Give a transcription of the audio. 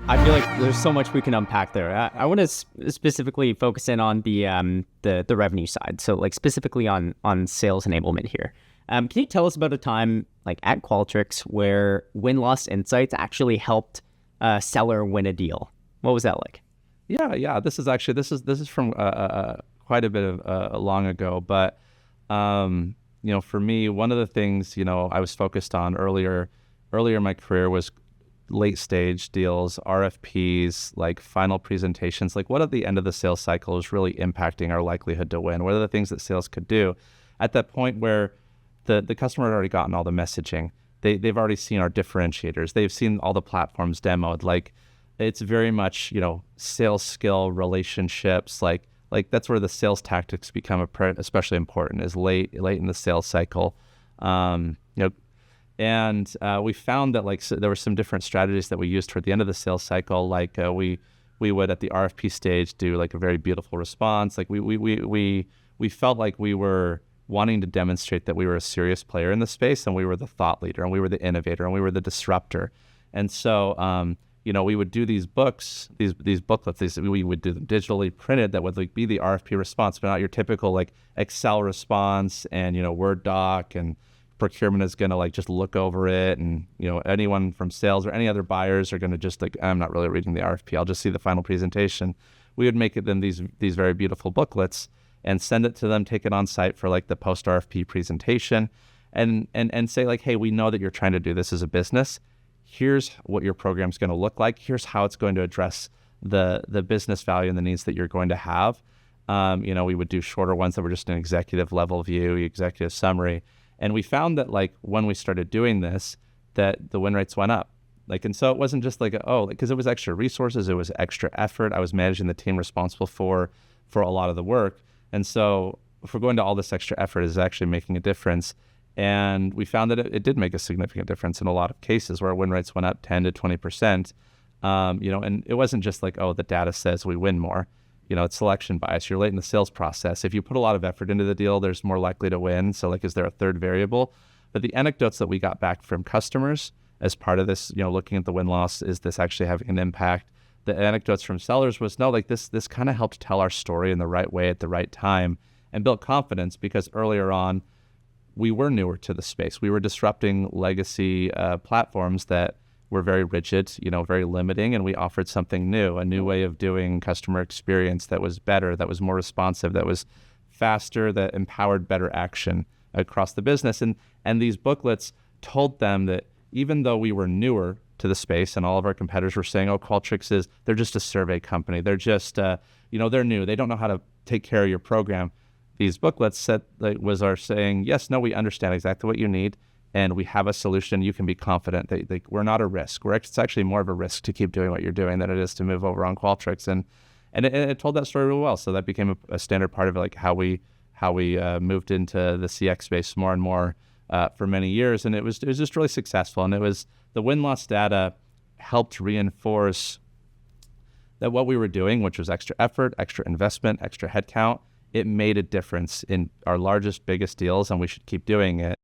I feel like there's so much we can unpack there. I want to specifically focus in on the revenue side. So like specifically on sales enablement here. Can you tell us about a time like at Qualtrics where win-loss insights actually helped a seller win a deal? What was that like? Yeah. This is from quite a bit of long ago, but for me, one of the things I was focused on earlier in my career was late stage deals, RFPs, like final presentations, like what at the end of the sales cycle is really impacting our likelihood to win? What are the things that sales could do at that point where the customer had already gotten all the messaging? They've already seen our differentiators. They've seen all the platforms demoed. Like it's very much, sales skill, relationships, like that's where the sales tactics become especially important is late in the sales cycle. And we found that there were some different strategies that we used toward the end of the sales cycle. Like we would at the RFP stage do like a very beautiful response. Like we felt like we were wanting to demonstrate that we were a serious player in the space and we were the thought leader and we were the innovator and we were the disruptor. And so we would do these books, these booklets. We would do them digitally printed that would like be the RFP response, but not your typical like Excel response and Word doc, and procurement is going to like just look over it, and anyone from sales or any other buyers are going to just like, I'm not really reading the RFP, I'll just see the final presentation. We would make it then these very beautiful booklets and send it to them, take it on site for like the post RFP presentation, and say like, hey, we know that you're trying to do this as a business. Here's what your program's going to look like. Here's how it's going to address the business value and the needs that you're going to have. We would do shorter ones that were just an executive level view, executive summary. And we found that like when we started doing this, that the win rates went up. And so it wasn't just like, because it was extra resources, it was extra effort. I was managing the team responsible for a lot of the work. And so if we're going to all this extra effort, is actually making a difference. And we found that it did make a significant difference in a lot of cases where our win rates went up 10 to 20%. And it wasn't just like, the data says we win more. It's selection bias. You're late in the sales process. If you put a lot of effort into the deal, there's more likely to win. So is there a third variable? But the anecdotes that we got back from customers as part of this, looking at the win-loss, is this actually having an impact? The anecdotes from sellers was, no, this kind of helped tell our story in the right way at the right time and built confidence, because earlier on, we were newer to the space. We were disrupting legacy platforms that were very rigid, very limiting, and we offered something new, a new way of doing customer experience that was better, that was more responsive, that was faster, that empowered better action across the business. And these booklets told them that even though we were newer to the space and all of our competitors were saying, Qualtrics they're just a survey company. They're just, they're new. They don't know how to take care of your program. These booklets are saying, yes, no, we understand exactly what you need, and we have a solution. You can be confident that we're not a risk. It's actually more of a risk to keep doing what you're doing than it is to move over on Qualtrics. And it told that story really well. So that became a standard part of how we moved into the CX space more and more for many years. And it was just really successful. And it was the win-loss data helped reinforce that what we were doing, which was extra effort, extra investment, extra headcount, it made a difference in our largest, biggest deals, and we should keep doing it.